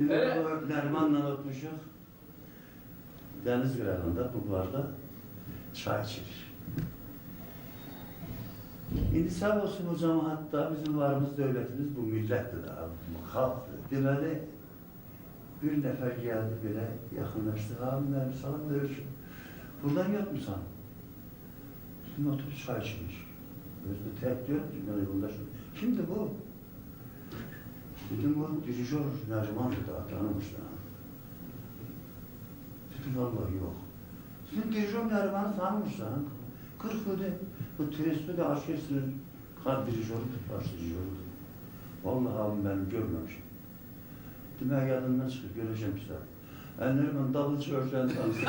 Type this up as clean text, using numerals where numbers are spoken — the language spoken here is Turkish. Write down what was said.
Evet. Neriman'la oturmuşuz. Deniz kırağında, bulvarda çay içilir. İndi sağ olsun o zaman hatta bizim varımız devletimiz bu millettir abi, bu halktır. Demeli bir nefer geldi böyle yakınlaştı. Abi benim sana dövüşüm. Buradan yatmışsan. Bizim oturup çay içmiş. Özde tek diyor, cümle yoldaşım. Kimdi bu? Dedim bu dirijör Neriman dedi, tanımışlar. Dedim vallahi yok. Dedim dirijör Neriman'ı tanımışlar. 40 dedi, bu Tres'te de aşırsınız. Kar dirijörü, baş dirijörü. Vallahi abim ben görmemişim. Demek yanından çıkıp göreceğim size. Neriman davulcu örten tanısın.